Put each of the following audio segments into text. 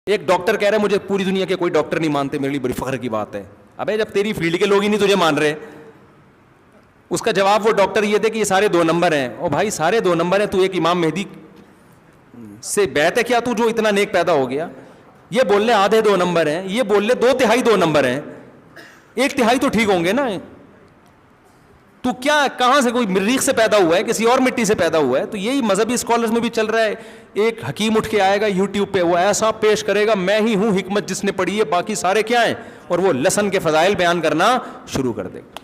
ایک ڈاکٹر کہہ رہا ہے مجھے پوری دنیا کے کوئی ڈاکٹر نہیں مانتے, میرے لیے بڑی فخر کی بات ہے. ابے جب تیری فیلڈ کے لوگ ہی نہیں تجھے مان رہے. اس کا جواب وہ ڈاکٹر یہ تھے کہ یہ سارے 2 نمبر ہیں. او بھائی سارے 2 نمبر ہیں, تو ایک امام مہدی سے بیعت ہے کیا تو جو اتنا نیک پیدا ہو گیا؟ یہ بول لے آدھے 2 نمبر ہیں, یہ بول لے 2/3 2 نمبر ہیں, 1/3 تو ٹھیک ہوں گے نا. تو کیا کہاں سے, کوئی مریخ سے پیدا ہوا ہے, کسی اور مٹی سے پیدا ہوا ہے؟ تو یہی مذہبی اسکالرز میں بھی چل رہا ہے. ایک حکیم اٹھ کے آئے گا یوٹیوب پہ, وہ ایسا پیش کرے گا میں ہی ہوں حکمت جس نے پڑھی ہے, باقی سارے کیا ہیں, اور وہ لہسن کے فضائل بیان کرنا شروع کر دے گا.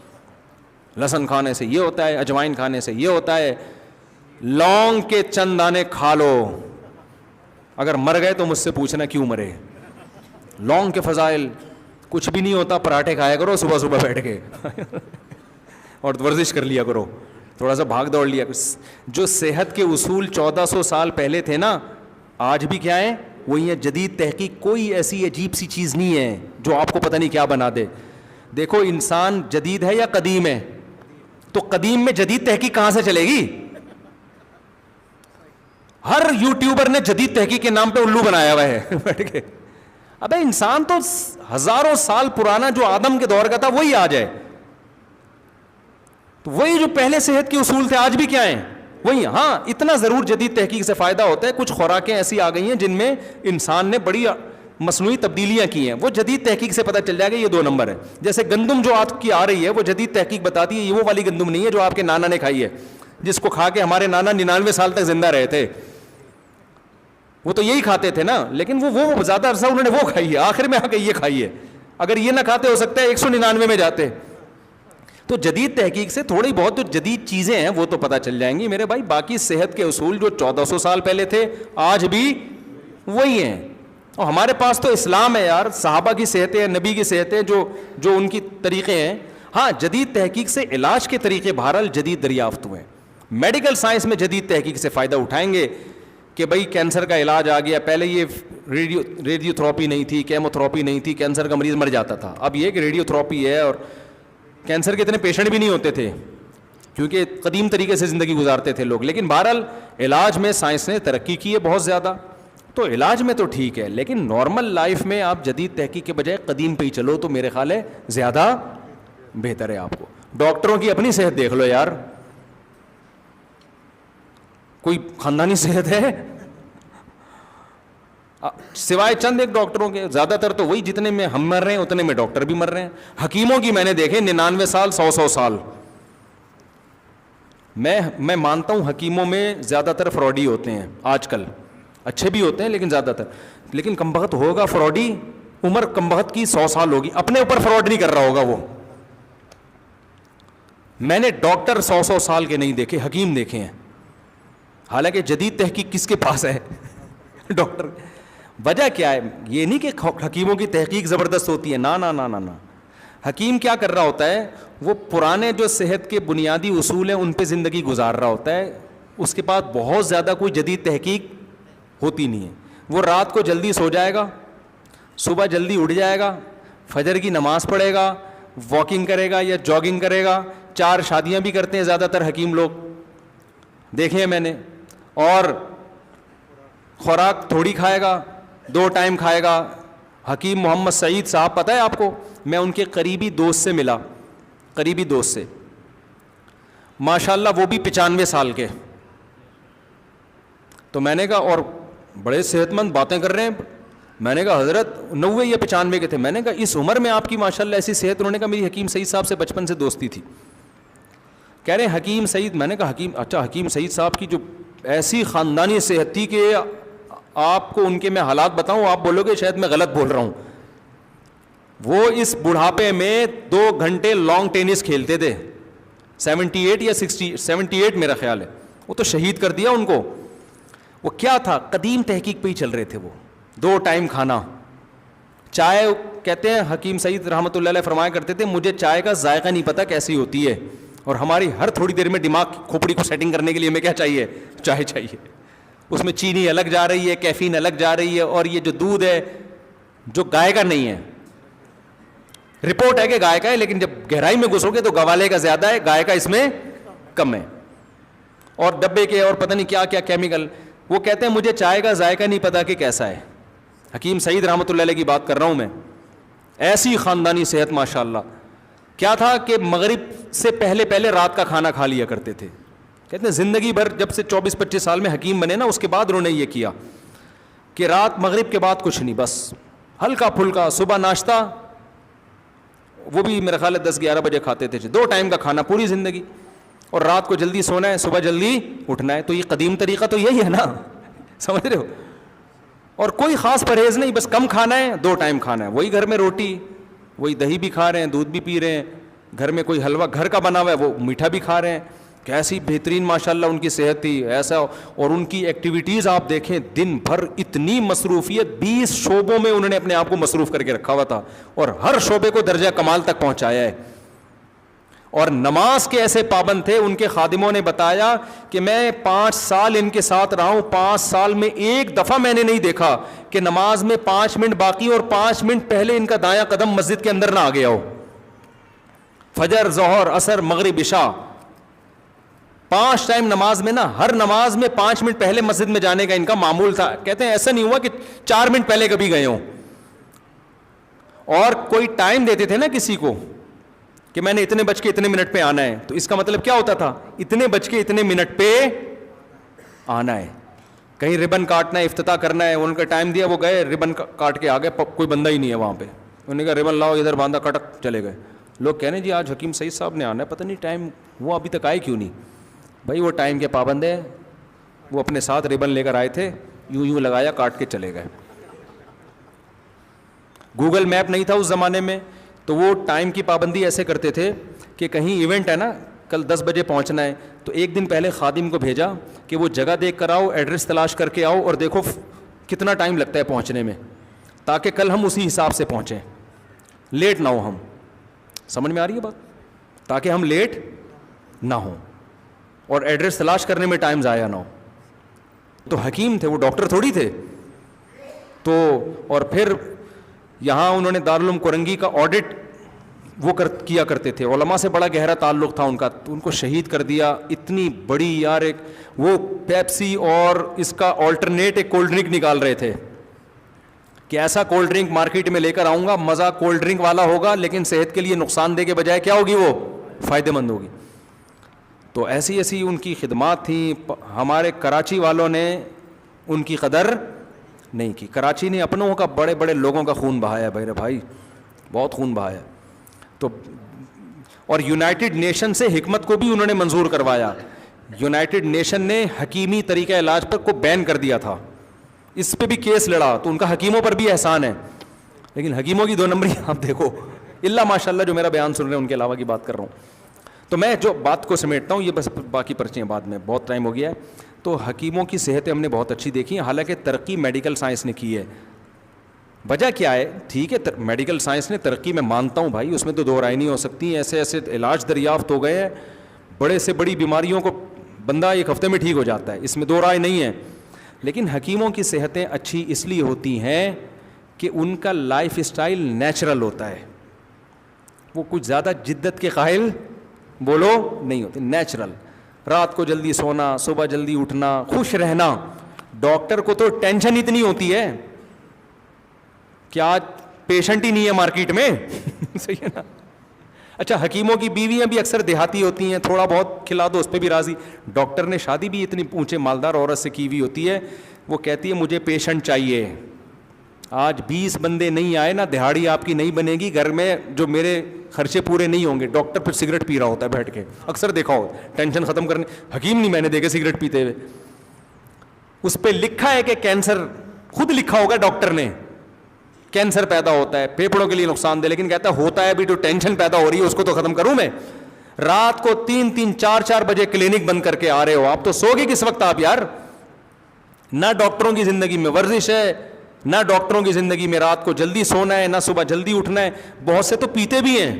لہسن کھانے سے یہ ہوتا ہے, اجوائن کھانے سے یہ ہوتا ہے, لونگ کے چند دانے کھا لو, اگر مر گئے تو مجھ سے پوچھنا کیوں مرے. لونگ کے فضائل, کچھ بھی نہیں ہوتا, پراٹھے کھایا کرو صبح صبح بیٹھ کے اور ورزش کر لیا کرو, تھوڑا سا بھاگ دوڑ لیا. جو صحت کے اصول 1400 سال پہلے تھے نا, آج بھی کیا ہیں, وہی ہے. جدید تحقیق کوئی ایسی عجیب سی چیز نہیں ہے جو آپ کو پتہ نہیں کیا بنا دے. دیکھو انسان جدید ہے یا قدیم ہے, تو قدیم میں جدید تحقیق کہاں سے چلے گی؟ ہر یوٹیوبر نے جدید تحقیق کے نام پہ الو بنایا ہوا ہے بیٹھ کے. ابے انسان تو ہزاروں سال پرانا جو آدم کے دور کا تھا وہی آج ہے. تو وہی جو پہلے صحت کے اصول تھے آج بھی کیا ہیں, وہی. ہاں اتنا ضرور جدید تحقیق سے فائدہ ہوتا ہے, کچھ خوراکیں ایسی آ گئی ہیں جن میں انسان نے بڑی مصنوعی تبدیلیاں کی ہیں, وہ جدید تحقیق سے پتہ چل جائے گا یہ 2 نمبر ہے. جیسے گندم جو آپ کی آ رہی ہے وہ جدید تحقیق بتاتی ہے یہ وہ والی گندم نہیں ہے جو آپ کے نانا نے کھائی ہے, جس کو کھا کے ہمارے نانا 99 سال تک زندہ رہے تھے. وہ تو یہی کھاتے تھے نا, لیکن وہ زیادہ عرصہ انہوں نے وہ کھائی ہے, آخر میں آ کے یہ کھائی ہے. اگر یہ نہ کھاتے ہو سکتا ہے 199 میں جاتے. تو جدید تحقیق سے تھوڑی بہت جو جدید چیزیں ہیں وہ تو پتہ چل جائیں گی میرے بھائی. باقی صحت کے اصول جو 1400 سال پہلے تھے آج بھی وہی ہیں. اور ہمارے پاس تو اسلام ہے یار, صحابہ کی صحتیں, نبی کی صحتیں, جو ان کی طریقے ہیں. ہاں جدید تحقیق سے علاج کے طریقے بہرحال جدید دریافت ہوئے ہیں. میڈیکل سائنس میں جدید تحقیق سے فائدہ اٹھائیں گے کہ بھئی کینسر کا علاج آ گیا. پہلے یہ ریڈیو تھراپی نہیں تھی, کیمو تھراپی نہیں تھی, کینسر کا مریض مر جاتا تھا. اب یہ کہ ریڈیو تھراپی ہے, اور کینسر کے اتنے پیشنٹ بھی نہیں ہوتے تھے کیونکہ قدیم طریقے سے زندگی گزارتے تھے لوگ. لیکن بہرحال علاج میں سائنس نے ترقی کی ہے بہت زیادہ, تو علاج میں تو ٹھیک ہے. لیکن نارمل لائف میں آپ جدید تحقیق کے بجائے قدیم پہ ہی چلو تو میرے خیال ہے زیادہ بہتر ہے آپ کو. ڈاکٹروں کی اپنی صحت دیکھ لو یار, کوئی خاندانی صحت ہے سوائے چند ایک ڈاکٹروں کے؟ زیادہ تر تو وہی, جتنے میں ہم مر رہے ہیں اتنے میں ڈاکٹر بھی مر رہے ہیں. حکیموں کی میں نے دیکھے 99 سال 100 سال. میں مانتا ہوں حکیموں میں زیادہ تر فراڈی ہوتے ہیں آج کل, اچھے بھی ہوتے ہیں لیکن زیادہ تر. لیکن کمبخت ہوگا فراڈی, عمر کمبخت کی 100 سال ہوگی, اپنے اوپر فراڈ نہیں کر رہا ہوگا وہ. میں نے ڈاکٹر 100 سال کے نہیں دیکھے, حکیم دیکھے ہیں. حالانکہ جدید تحقیق کس کے پاس ہے؟ ڈاکٹر. وجہ کیا ہے؟ یہ نہیں کہ حکیموں کی تحقیق زبردست ہوتی ہے, نا نا نا نا نا. حکیم کیا کر رہا ہوتا ہے, وہ پرانے جو صحت کے بنیادی اصول ہیں ان پہ زندگی گزار رہا ہوتا ہے. اس کے پاس بہت زیادہ کوئی جدید تحقیق ہوتی نہیں ہے. وہ رات کو جلدی سو جائے گا, صبح جلدی اٹھ جائے گا, فجر کی نماز پڑھے گا, واکنگ کرے گا یا جاگنگ کرے گا. 4 شادیاں بھی کرتے ہیں زیادہ تر حکیم لوگ, دیکھے ہیں میں نے. اور خوراک تھوڑی کھائے گا, 2 ٹائم کھائے گا. حکیم محمد سعید صاحب پتہ ہے آپ کو, میں ان کے قریبی دوست سے ملا, قریبی دوست سے, ماشاءاللہ وہ بھی 95 سال کے. تو میں نے کہا, اور بڑے صحت مند باتیں کر رہے ہیں. میں نے کہا حضرت 90 یا 95 کے تھے. میں نے کہا اس عمر میں آپ کی ماشاءاللہ ایسی صحت؟ انہوں نے کہا میری حکیم سعید صاحب سے بچپن سے دوستی تھی. کہہ رہے ہیں حکیم سعید. میں نے کہا حکیم, اچھا حکیم سعید صاحب کی جو ایسی خاندانی صحت تھی کہ آپ کو ان کے میں حالات بتاؤں آپ بولو گے شاید میں غلط بول رہا ہوں. وہ اس بڑھاپے میں 2 گھنٹے لانگ ٹینس کھیلتے تھے. 78 یا 78 میرا خیال ہے. وہ تو شہید کر دیا ان کو. وہ کیا تھا, قدیم تحقیق پہ ہی چل رہے تھے وہ. 2 ٹائم کھانا, چائے. کہتے ہیں حکیم سعید رحمۃ اللہ علیہ فرمایا کرتے تھے مجھے چائے کا ذائقہ نہیں پتہ کیسی ہوتی ہے, اور ہماری ہر تھوڑی دیر میں دماغ کھوپڑی کو سیٹنگ کرنے کے لیے ہمیں کیا چاہیے, چائے چاہیے. اس میں چینی الگ جا رہی ہے, کیفین الگ جا رہی ہے, اور یہ جو دودھ ہے جو گائے کا نہیں ہے. رپورٹ ہے کہ گائے کا ہے, لیکن جب گہرائی میں گھسو گے تو گوالے کا زیادہ ہے, گائے کا اس میں کم ہے. اور ڈبے کے اور پتہ نہیں کیا کیا کیمیکل. وہ کہتے ہیں مجھے چائے کا ذائقہ نہیں پتا کہ کیسا ہے. حکیم سعید رحمۃ اللہ علیہ کی بات کر رہا ہوں میں. ایسی خاندانی صحت ماشاء اللہ. کیا تھا کہ مغرب سے پہلے رات کا کھانا کھا لیا کرتے تھے. کہتے ہیں زندگی بھر جب سے 24-25 سال میں حکیم بنے نا, اس کے بعد انہوں نے یہ کیا کہ رات مغرب کے بعد کچھ نہیں, بس ہلکا پھلکا صبح ناشتہ, وہ بھی میرا خیال ہے 10-11 بجے کھاتے تھے, 2 ٹائم کا کھانا پوری زندگی, اور رات کو جلدی سونا ہے, صبح جلدی اٹھنا ہے. تو یہ قدیم طریقہ تو یہی ہے نا, سمجھ رہے ہو. اور کوئی خاص پرہیز نہیں, بس کم کھانا ہے, 2 ٹائم کھانا ہے, وہی گھر میں روٹی, وہی دہی بھی کھا رہے ہیں, دودھ بھی پی رہے ہیں, گھر میں کوئی حلوہ گھر کا بنا ہوا ہے وہ میٹھا بھی کھا رہے ہیں. کیسی بہترین ماشاءاللہ ان کی صحت تھی ایسا. اور ان کی ایکٹیویٹیز آپ دیکھیں, دن بھر اتنی مصروفیت, 20 شعبوں میں انہوں نے اپنے آپ کو مصروف کر کے رکھا ہوا تھا, اور ہر شعبے کو درجہ کمال تک پہنچایا ہے. اور نماز کے ایسے پابند تھے, ان کے خادموں نے بتایا کہ میں 5 سال ان کے ساتھ رہا ہوں, 5 سال میں ایک دفعہ میں نے نہیں دیکھا کہ نماز میں 5 منٹ باقی اور 5 منٹ پہلے ان کا دایاں قدم مسجد کے اندر نہ آ گیا ہو. فجر, ظہر, عصر, مغرب, عشاء, 5 ٹائم نماز میں نا, ہر نماز میں 5 منٹ پہلے مسجد میں جانے کا ان کا معمول تھا. کہتے ہیں ایسا نہیں ہوا کہ 4 منٹ پہلے کبھی گئے ہوں. اور کوئی ٹائم دیتے تھے نا کسی کو کہ میں نے اتنے بج کے اتنے منٹ پہ آنا ہے, تو اس کا مطلب کیا ہوتا تھا, اتنے بج کے اتنے منٹ پہ آنا ہے. کہیں ربن کاٹنا ہے, افتتاح کرنا ہے, ان کا ٹائم دیا, وہ گئے ربن کاٹ کے آ گئے, کوئی بندہ ہی نہیں ہے وہاں پہ. انہوں نے کہا ربن لاؤ, ادھر باندھا, کٹک چلے گئے. لوگ کہنے جی آج حکیم سعید صاحب نے آنا ہے, پتہ نہیں ٹائم, وہ ابھی تک آئے کیوں نہیں. بھائی وہ ٹائم کے پابند ہے, وہ اپنے ساتھ ربن لے کر آئے تھے, یوں لگایا, کاٹ کے چلے گئے. گوگل میپ نہیں تھا اس زمانے میں, تو وہ ٹائم کی پابندی ایسے کرتے تھے کہ کہیں ایونٹ ہے نا, کل 10 بجے پہنچنا ہے, تو ایک دن پہلے خادم کو بھیجا کہ وہ جگہ دیکھ کر آؤ, ایڈریس تلاش کر کے آؤ, اور دیکھو کتنا ٹائم لگتا ہے پہنچنے میں, تاکہ کل ہم اسی حساب سے پہنچیں, لیٹ نہ ہو ہم. سمجھ میں آ رہی ہے بات, تاکہ ہم لیٹ نہ ہوں اور ایڈریس تلاش کرنے میں ٹائم ضائع نہ ہو. تو حکیم تھے, وہ ڈاکٹر تھوڑی تھے. تو اور پھر یہاں انہوں نے دارالعلوم کورنگی کا آڈٹ وہ کیا کرتے تھے, علماء سے بڑا گہرا تعلق تھا ان کا, تو ان کو شہید کر دیا. اتنی بڑی یار, ایک وہ پیپسی اور اس کا آلٹرنیٹ ایک کولڈ ڈرنک نکال رہے تھے کہ ایسا کولڈ ڈرنک مارکیٹ میں لے کر آؤں گا, مزہ کولڈ ڈرنک والا ہوگا, لیکن صحت کے لیے نقصان دہ کے بجائے کیا ہوگی, وہ فائدہ مند ہوگی. تو ایسی ایسی ان کی خدمات تھیں. ہمارے کراچی والوں نے ان کی قدر نہیں کی. کراچی نے اپنوں کا, بڑے بڑے لوگوں کا خون بہایا بھائی, بہت خون بہایا. تو اور یونائٹڈ نیشن سے حکمت کو بھی انہوں نے منظور کروایا. یونائٹڈ نیشن نے حکیمی طریقہ علاج پر کو بین کر دیا تھا, اس پہ بھی کیس لڑا, تو ان کا حکیموں پر بھی احسان ہے. لیکن حکیموں کی 2 نمبری آپ دیکھو, اللہ ماشاء اللہ جو میرا بیان سن رہے ہیں ان کے علاوہ کی بات کر رہا ہوں. تو میں جو بات کو سمیٹتا ہوں, یہ بس باقی پرچیں بعد میں, بہت ٹائم ہو گیا ہے. تو حکیموں کی صحتیں ہم نے بہت اچھی دیکھی ہیں, حالانکہ ترقی میڈیکل سائنس نے کی ہے. وجہ کیا ہے, ٹھیک ہے میڈیکل سائنس نے ترقی, میں مانتا ہوں بھائی, اس میں تو 2 رائے نہیں ہو سکتی. ایسے ایسے علاج دریافت ہو گئے ہیں, بڑے سے بڑی بیماریوں کو بندہ 1 ہفتے میں ٹھیک ہو جاتا ہے, اس میں 2 رائے نہیں ہے. لیکن حکیموں کی صحتیں اچھی اس لیے ہوتی ہیں کہ ان کا لائف اسٹائل نیچرل ہوتا ہے. وہ کچھ زیادہ جدت کے قائل بولو نہیں ہوتے, نیچرل. رات کو جلدی سونا, صبح جلدی اٹھنا, خوش رہنا. ڈاکٹر کو تو ٹینشن اتنی ہوتی ہے کہ آج پیشنٹ ہی نہیں ہے مارکیٹ میں. صحیح ہے نا. اچھا, حکیموں کی بیویاں بھی اکثر دیہاتی ہوتی ہیں, تھوڑا بہت کھلا دو اس پہ بھی راضی. ڈاکٹر نے شادی بھی اتنی اونچے مالدار عورت سے کی ہوئی ہوتی ہے, وہ کہتی ہے مجھے پیشنٹ چاہیے. آج 20 بندے نہیں آئے نا, دہاڑی آپ کی نہیں بنے گی گھر میں, جو میرے خرچے پورے نہیں ہوں گے. ڈاکٹر پھر سگریٹ پی رہا ہوتا ہے بیٹھ کے, اکثر دیکھا ہو, ٹینشن ختم کرنے. حکیم نہیں میں نے دیکھے سگریٹ پیتے ہوئے. اس پہ لکھا ہے کہ کینسر, خود لکھا ہوگا ڈاکٹر نے, کینسر پیدا ہوتا ہے, پھیپھڑوں کے لیے نقصان دہ, لیکن کہتا ہے ہوتا ہے بھی تو ٹینشن پیدا ہو رہی ہے, اس کو تو ختم کروں میں. رات کو 3-3, 4-4 بجے کلینک بند کر کے آ رہے ہو, آپ تو سو گے کس وقت آپ یار. نہ ڈاکٹروں کی زندگی میں ورزش ہے, نہ ڈاکٹروں کی زندگی میں رات کو جلدی سونا ہے, نہ صبح جلدی اٹھنا ہے. بہت سے تو پیتے بھی ہیں,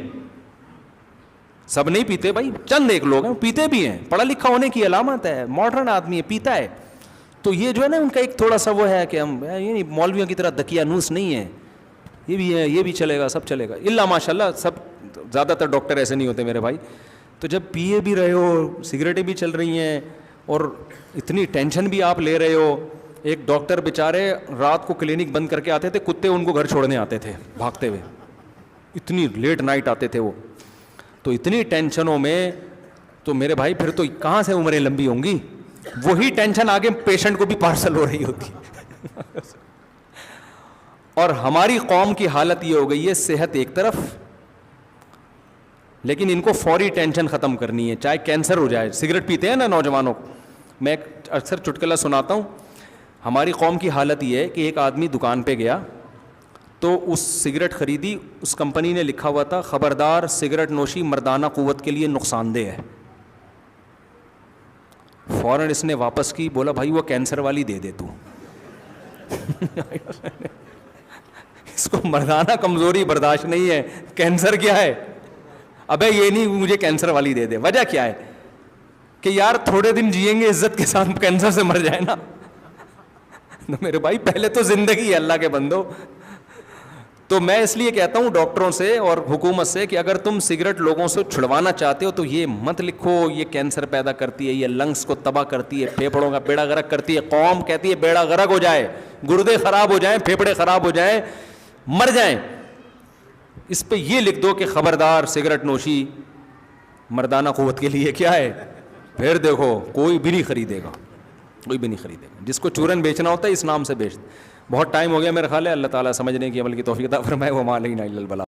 سب نہیں پیتے بھائی, چند ایک لوگ ہیں پیتے بھی ہیں, پڑھا لکھا ہونے کی علامت ہے, ماڈرن آدمی ہے, پیتا ہے. تو یہ جو ہے نا ان کا ایک تھوڑا سا وہ ہے کہ ہم مولویوں کی طرح دقیانوس نہیں ہے, یہ بھی ہے, یہ بھی چلے گا, سب چلے گا. اللہ ماشاء اللہ سب, زیادہ تر ڈاکٹر ایسے نہیں ہوتے میرے بھائی. تو جب پیے بھی رہے ہو, سگریٹیں بھی چل رہی ہیں, اور اتنی ٹینشن بھی آپ لے رہے ہو, ایک ڈاکٹر بیچارے رات کو کلینک بند کر کے آتے تھے, کتے ان کو گھر چھوڑنے آتے تھے بھاگتے ہوئے, اتنی لیٹ نائٹ آتے تھے وہ. تو اتنی ٹینشنوں میں تو میرے بھائی پھر تو کہاں سے عمریں لمبی ہوں گی, وہی ٹینشن آگے پیشنٹ کو بھی پارسل ہو رہی ہوتی. اور ہماری قوم کی حالت یہ ہو گئی ہے, صحت ایک طرف, لیکن ان کو فوری ٹینشن ختم کرنی ہے, چاہے کینسر ہو جائے. سگریٹ پیتے ہیں نا نوجوانوں کو, میں اکثر چٹکلا سناتا ہوں. ہماری قوم کی حالت یہ ہے کہ ایک آدمی دکان پہ گیا تو اس سگریٹ خریدی, اس کمپنی نے لکھا ہوا تھا خبردار سگریٹ نوشی مردانہ قوت کے لیے نقصان دہ ہے. فوراً اس نے واپس کی, بولا بھائی وہ کینسر والی دے دے تو. اس کو مردانہ کمزوری برداشت نہیں ہے, کینسر کیا ہے, ابے یہ نہیں مجھے کینسر والی دے دے. وجہ کیا ہے کہ یار تھوڑے دن جئیں گے عزت کے ساتھ, کینسر سے مر جائے نا. میرے بھائی پہلے تو زندگی ہے اللہ کے بندو. تو میں اس لیے کہتا ہوں ڈاکٹروں سے اور حکومت سے کہ اگر تم سگریٹ لوگوں سے چھڑوانا چاہتے ہو تو یہ مت لکھو یہ کینسر پیدا کرتی ہے, یہ لنگس کو تباہ کرتی ہے, پھیپھڑوں کا بیڑا غرق کرتی ہے. قوم کہتی ہے بیڑا غرق ہو جائے, گردے خراب ہو جائیں, پھیپھڑے خراب ہو جائیں, مر جائیں, اس پہ یہ لکھ دو کہ خبردار سگریٹ نوشی مردانہ قوت کے لیے کیا ہے. پھر دیکھو کوئی بھی نہیں خریدے گا, کوئی بھی نہیں خریدے گا. جس کو چورن بیچنا ہوتا ہے اس نام سے بیچ. بہت ٹائم ہو گیا میرا خیال ہے. اللہ تعالیٰ سمجھنے کی عمل کی توفیق عطا فرمائے. وما علینا الا البلاغ.